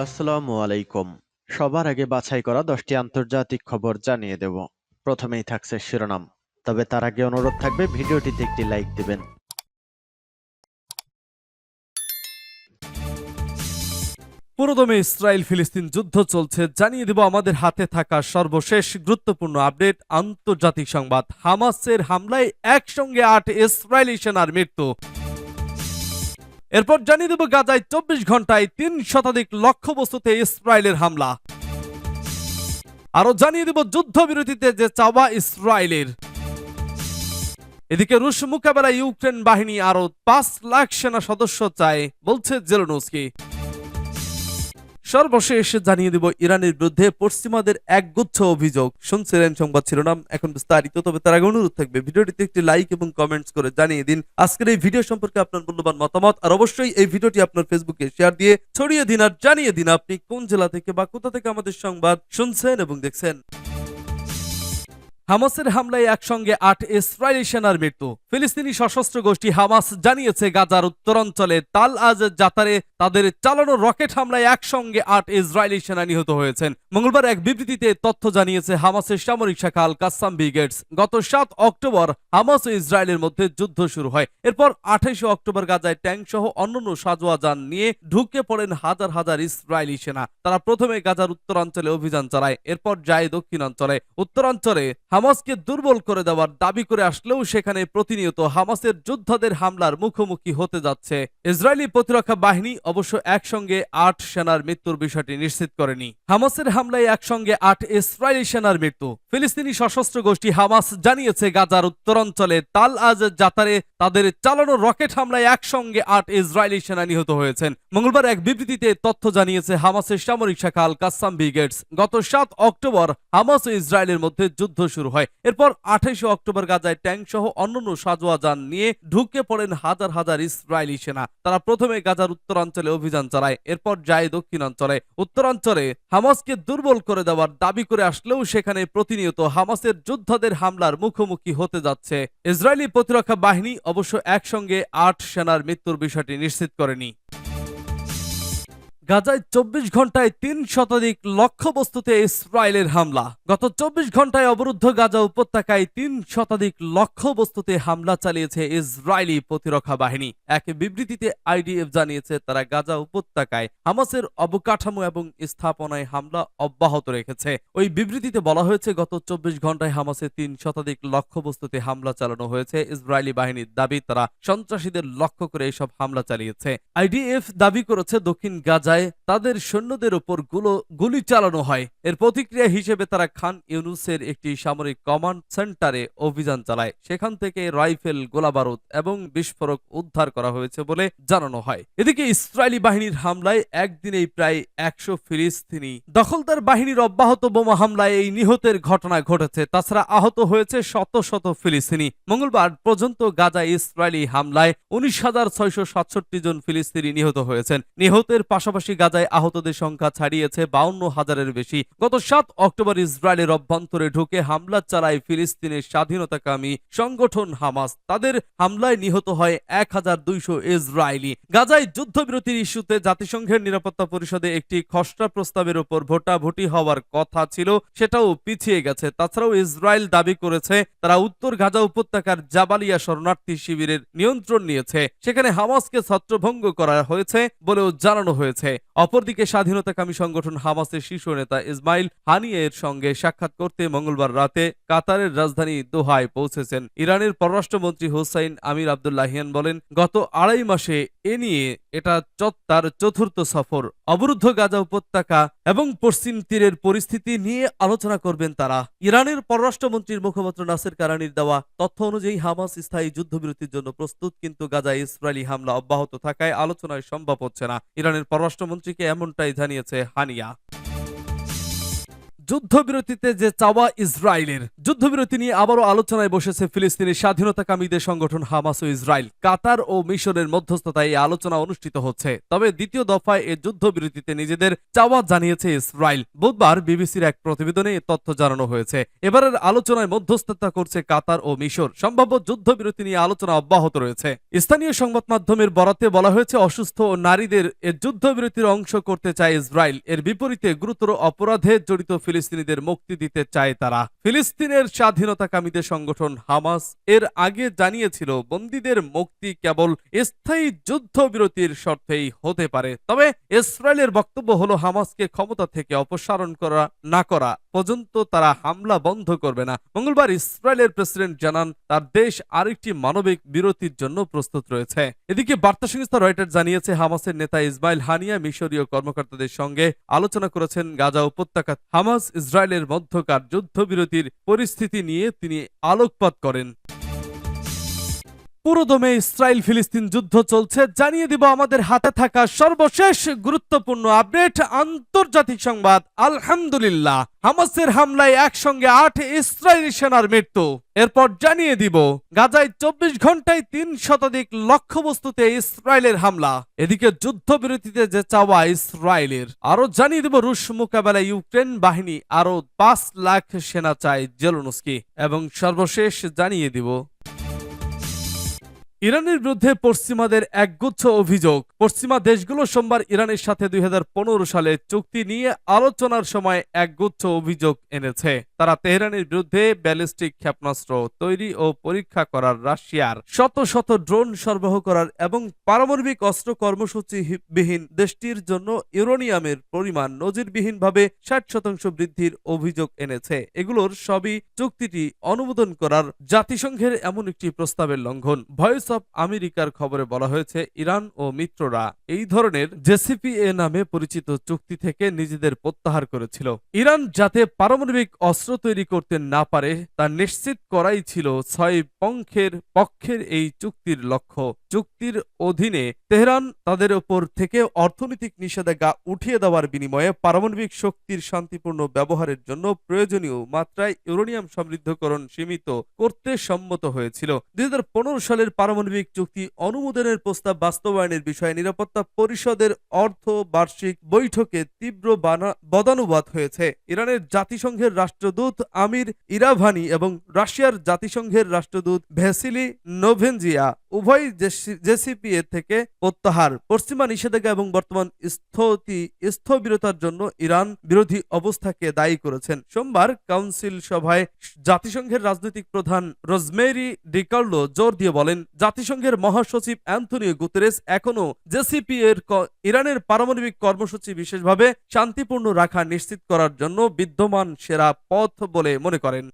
আসসালামু আলাইকুম। সবার আগে বাছাই করা 10টি আন্তর্জাতিক খবর জানিয়ে দেব। প্রথমেই থাকছে শিরোনাম। তবে তার আগে অনুরোধ থাকবে ভিডিওটিতে একটি লাইক দিবেন। পুরোদমে ইসরায়েল ফিলিস্তিন যুদ্ধ চলছে, জানিয়ে দেব আমাদের হাতে থাকা সর্বশেষ গুরুত্বপূর্ণ আপডেট। আন্তর্জাতিক সংবাদ, হামাসের হামলায় একসঙ্গে 8 ইসরায়েলি সেনার মৃত্যু। এরপর জানিয়ে দেব গাজায় 24 ঘন্টায় 3 শতাধিক লক্ষ্যবস্তুতে ইসরায়েলের হামলা। আরো জানিয়ে দেব যুদ্ধবিরতিতে যে চাওয়া ইসরায়েলের। এদিকে রুশ মোকাবেলায় ইউক্রেন বাহিনী আরো 5 লাখ সেনা সদস্য চায়, বলছে জেলেনস্কি। সর্বশেষ জানিয়ে দিব ইরানের বিরুদ্ধে পশ্চিমাদের একগুচ্ছ অভিযোগ। শুনছিলেন সংবাদ শিরোনাম, এখন বিস্তারিত। তবে তার আগে অনুরোধ থাকবে ভিডিওটিতে একটি লাইক এবং কমেন্টস করে জানিয়ে দিন আজকের এই ভিডিও সম্পর্কে আপনার মূল্যবান মতামত। আর অবশ্যই এই ভিডিওটি আপনার ফেসবুকে শেয়ার দিয়ে ছড়িয়ে দিন আর জানিয়ে দিন আপনি কোন জেলা থেকে বা কোথা থেকে আমাদের সংবাদ শুনছেন এবং দেখছেন। হামাসের হামলায় একসঙ্গে 8 ইসরায়েলি সেনার মৃত্যু। ফিলিস্তিনি সশস্ত্র গোষ্ঠী হামাস জানিয়েছে গাজার উত্তরাঞ্চলে তাল আজ জাতারে তাদের চালানো রকেট হামলায় একসঙ্গে 8 ইসরায়েলি সেনা নিহত হয়েছেন। মঙ্গলবার এক বিবৃতিতে তথ্য জানিয়েছে হামাসের সামরিক শাখা আল কাসাম ব্রিগেডস। গত 7 অক্টোবর হামাস ও ইসরায়েলের মধ্যে যুদ্ধ শুরু হয়। এরপর 28 অক্টোবর গাজায় ট্যাঙ্ক সহ অন্যান্য সাজোয়া যান নিয়ে ঢুকে পড়েন হাজার হাজার ইসরায়েলি সেনা। তারা প্রথমে গাজার উত্তরাঞ্চলে অভিযান চালায়, এরপর যায় দক্ষিণাঞ্চলে। উত্তরাঞ্চলে হামাসকে দুর্বল করে দেওয়ার দাবি করে আসলেও সেখানে প্রতিনিয়ত হামাসের যোদ্ধাদের হামলার মুখোমুখি হতে যাচ্ছে। ইসরায়েলি প্রতিরক্ষা বাহিনী অবশ্য একসঙ্গে 8 সেনার মৃত্যুর বিষয়টি নিশ্চিত করেনি। হামাসের হামলায় একসঙ্গে 8 ইসরায়েলি সেনার মৃত্যু। ফিলিস্তিনি সশস্ত্র গোষ্ঠী হামাস জানিয়েছে গাজার উত্তরাঞ্চলে তাল আজ জাতারে তাদের চালানো রকেট হামলায় একসঙ্গে 8 ইসরায়েলি সেনা নিহত হয়েছেন। মঙ্গলবার এক বিবৃতিতে তথ্য জানিয়েছে হামাসের সামরিক শাখা আল কাসাম ব্রিগেডস। গত 7 অক্টোবর হামাস ও ইসরায়েলের মধ্যে যুদ্ধ শুরু হয়। এরপর 28 অক্টোবর গাজায় ট্যাঙ্ক সহ অন্যান্য সাজোয়া যান নিয়ে ঢুকে পড়েন হাজার হাজার ইসরায়েলি সেনা। তারা প্রথমে গাজার উত্তরাঞ্চলে অভিযান চালায়, এরপর যায় দক্ষিণাঞ্চলে। উত্তরাঞ্চলে হামাসকে দুর্বল করে দেওয়ার দাবি করে আসলেও সেখানে প্রতিনিয়ত হামাসের যোদ্ধাদের হামলার মুখোমুখি হতে যাচ্ছে। ইসরায়েলি প্রতিরক্ষা বাহিনী অবশ্য একসঙ্গে 8 সেনার মৃত্যুর বিষয়টি নিশ্চিত করেনি। গাজায় 24 ঘন্টায় 3 শতাধিক লক্ষ্যবস্তুতে ইসরায়েলের হামলা। গত 24 ঘন্টায় অবরুদ্ধ গাজা উপত্যকায় 3 শতাধিক লক্ষ্যবস্তুতে হামলা চালিয়েছে ইসরায়েলি প্রতিরক্ষা বাহিনী। এক বিবৃতিতে আইডিএফ জানিয়েছে তারা গাজা উপত্যকায় হামাসের অবকাঠামো এবং স্থাপনায় হামলা অব্যাহত রেখেছে। ওই বিবৃতিতে বলা হয়েছে গত 24 ঘন্টায় হামাসের 3 শতাধিক লক্ষ্যবস্তুতে হামলা চালানো হয়েছে। ইসরায়েলি বাহিনীর দাবি তারা সন্ত্রাসীদের লক্ষ্য করে এসব হামলা চালিয়েছে। আইডিএফ দাবি করেছে দক্ষিণ গাজায় তাদের সৈন্যদের উপর গুলি চালানো হয়। এর প্রতিক্রিয়া হিসেবে তারা খান ইউনুসের একটি সামরিক কমান্ড সেন্টারে অভিযান চালায়। সেখান থেকে রাইফেল, গোলাবারুদ এবং বিস্ফোরক উদ্ধার করা হয়েছে বলে জানানো হয়। এদিকে ইসরায়েলি বাহিনীর হামলায় একদিনেই প্রায় 100 ফিলিস্তিনি দখলদার বাহিনীর অব্যাহত বোমা হামলায় এই নিহতের ঘটনা ঘটেছে। তাছাড়া আহত হয়েছে শত শত ফিলিস্তিনি। মঙ্গলবার পর্যন্ত গাজায় ইসরায়েলি হামলায় 19,667 জন ফিলিস্তিনি নিহত হয়েছেন। নিহতের পাশাপাশি গাজায় আহতদের সংখ্যা ছাড়িয়েছে 52,000-এর বেশি। গত 7 অক্টোবর ইসরায়েলের অভ্যন্তরে ঢুকে হামলা চালায় ফিলিস্তিনের স্বাধীনতাকামী সংগঠন হামাস। তাদের হামলায় নিহত হয় 1,200 ইসরায়েলি। গাজায় যুদ্ধবিরতির ইস্যুতে জাতিসংঘের নিরাপত্তা পরিষদে একটি খসড়া প্রস্তাবের উপর ভোটাভুটি হওয়ার কথা ছিল, সেটাও পিছিয়ে গেছে। তাছাড়াও ইসরায়েল দাবি করেছে তারা উত্তর গাজা উপত্যকার জাবালিয়া শরণার্থী শিবিরের নিয়ন্ত্রণ নিয়েছে। সেখানে হামাসকে ছত্রভঙ্গ করা হয়েছে বলেও জানানো হয়েছে। অপরদিকে স্বাধীনতাকামী সংগঠন হামাসের শীর্ষ নেতা ইসমাইল হানিয়ের সঙ্গে সাক্ষাৎ করতে মঙ্গলবার রাতে কাতারের রাজধানী দোহায় পৌঁছেছেন। ইরানের পররাষ্ট্রমন্ত্রী হোসাইন আমির আব্দুল্লাহিয়ান বলেন, গত 2.5 মাসে এ নিয়ে এটা তার চতুর্থ সফর। অবরুদ্ধ গাজা উপত্যকা এবং পশ্চিম তীরের পরিস্থিতি নিয়ে আলোচনা করবেন তারা। ইরানের পররাষ্ট্রমন্ত্রীর মুখপাত্র নাসের কারানির দেওয়া তথ্য অনুযায়ী হামাস স্থায়ী যুদ্ধবিরতির জন্য প্রস্তুত, কিন্তু গাজায় ইসরায়েলি হামলা অব্যাহত থাকায় আলোচনায় সম্ভব হচ্ছে না। ইরানের পররাষ্ট্রমন্ত্রীকে এমনটাই জানিয়েছে হানিয়া। যুদ্ধবিরতিতে যে চাওয়া ইসরায়েলের, যুদ্ধবিরতি নিয়ে আবারও আলোচনায় বসেছে ফিলিস্তিনি স্বাধীনতাকামীদের সংগঠন হামাস ও ইসরায়েল। কাতার ও মিশরের মধ্যস্থতায় এই আলোচনা অনুষ্ঠিত হচ্ছে। তবে দ্বিতীয় দফায় এ যুদ্ধবিরতিতে নিজেদের চাওয়া জানিয়েছে ইসরায়েল। বুধবার বিবিসির এক প্রতিবেদনে এ তথ্য জানানো হয়েছে। এবারের আলোচনায় মধ্যস্থতা করছে কাতার ও মিশর। সম্ভাব্য যুদ্ধবিরতি নিয়ে আলোচনা অব্যাহত রয়েছে। স্থানীয় সংবাদ মাধ্যমের বরাতে বলা হয়েছে, অসুস্থ ও নারীদের এ যুদ্ধবিরতির অংশ করতে চায় ইসরায়েল। এর বিপরীতে গুরুতর অপরাধে জড়িত ফিলিস্তিনিদের মুক্তি দিতে চায় তারা। ফিলিস্তিনের স্বাধীনতাকামীদের সংগঠন হামাস এর আগে জানিয়েছিল, বন্দীদের মুক্তি কেবল স্থায়ী যুদ্ধবিরতির শর্তেই হতে পারে। তবে ইসরায়েলের বক্তব্য হলো, হামাসকে ক্ষমতা থেকে অপসারণ না করা পর্যন্ত তারা হামলা বন্ধ করবে না। মঙ্গলবার ইসরায়েলের প্রেসিডেন্ট জানান, তার দেশ আরেকটি মানবিক বিরতির জন্য প্রস্তুত রয়েছে। এদিকে বার্তা সংস্থা রয়টার্স জানিয়েছে, হামাসের নেতা ইসমাইল হানিয়া মিশরীয় কর্মকর্তাদের সঙ্গে আলোচনা করেছেন গাজা উপত্যকা হামাস ইসরায়েলের মধ্যকার যুদ্ধবিরতির পরিস্থিতি নিয়ে তিনি আলোকপাত করেন। পুরোদমে ইসরায়েল ফিলিস্তিন যুদ্ধ চলছে, জানিয়ে দিব আমাদের হাতে থাকা সর্বশেষ গুরুত্বপূর্ণ আপডেট। আন্তর্জাতিক সংবাদ, আলহামদুলিল্লাহ, হামাসের হামলায় একসঙ্গে 8 ইসরায়েলি সেনার মৃত্যু। এরপর জানিয়ে দিব, গাজায় 24 ঘন্টায় 3 শতাধিক লক্ষ্যবস্তুতে ইসরায়েলের হামলা। এদিকে যুদ্ধবিরতিতে যে চাওয়া ইসরায়েলের। আরো জানিয়ে দিব, রুশ মোকাবেলায় ইউক্রেন বাহিনী আরো 5 লাখ সেনা চায় জেলেনস্কি। এবং সর্বশেষ জানিয়ে দিব, ইরানের বিরুদ্ধে পশ্চিমাদের একগুচ্ছ অভিযোগ। পশ্চিমা দেশগুলো সোমবার ইরানের সাথে 2015 সালে চুক্তি নিয়ে আলোচনার সময় একগুচ্ছ অভিযোগ এনেছে। তারা তেহরানের বিরুদ্ধে ব্যালিস্টিক ক্ষেপণাস্ত্র তৈরি ও পরীক্ষা করার, রাশিয়ার শত শত ড্রোন সরবরাহ করার এবং পারমাণবিক অস্ত্র কর্মসূচিবিহীন দেশটির জন্য ইউরেনিয়ামের পরিমাণ নজিরবিহীনভাবে 60% বৃদ্ধির অভিযোগ এনেছে। এগুলোর সবই চুক্তিটি অনুমোদন করার জাতিসংঘের এমন একটি প্রস্তাবের লঙ্ঘন। ভয়েস অফ আমেরিকার খবরে বলা হয়েছে, ইরান ও মিত্ররা এই ধরনের জেসিপিএ নামে পরিচিত চুক্তি থেকে নিজেদের প্রত্যাহার করেছিল। ইরান যাতে পারমাণবিক অস্ত্র তৈরি করতে না পারে তা নিশ্চিত করাই ছিল 6 পক্ষের এই চুক্তির লক্ষ্য। চুক্তির অধীনে তেহরান তাদের ওপর থেকে অর্থনৈতিক নিষেধাজ্ঞা উঠিয়ে দেওয়ার বিনিময়ে পারমাণবিক শক্তির শান্তিপূর্ণ ব্যবহারের জন্য প্রয়োজনীয় মাত্রায় ইউরেনিয়াম সমৃদ্ধকরণ সীমিত করতে সম্মত হয়েছিল। 2015 সালের পারমাণবিক চুক্তি অনুমোদনের প্রস্তাব বাস্তবায়নের বিষয়ে নিরাপত্তা পরিষদের বার্ষিক বৈঠকে তীব্র বদানুবাদ হয়েছে। ইরানের জাতিসংঘের রাষ্ট্রদূত আমির ইরাভানি এবং রাশিয়ার জাতিসংঘের রাষ্ট্রদূত ভ্যাসিলি নোভেনজিয়া উভয় জেসিপিএ থেকে প্রত্যাহার, পশ্চিমা নিষেধাজ্ঞা এবং বর্তমান স্থবিরতার জন্য ইরান বিরোধী অবস্থাকে দায়ী করেছেন। সোমবার কাউন্সিল সভায় জাতিসংঘের রাজনৈতিক প্রধান রোজমেরি ডিকার্লো জোর দিয়ে বলেন, জাতিসংঘের মহাসচিব অ্যান্টনিও গুতেরেস এখনও জেসিপিএর ইরানের পারমাণবিক কর্মসূচি বিশেষভাবে শান্তিপূর্ণ রাখা নিশ্চিত করার জন্য বিদ্যমান সেরা পথ বলে মনে করেন।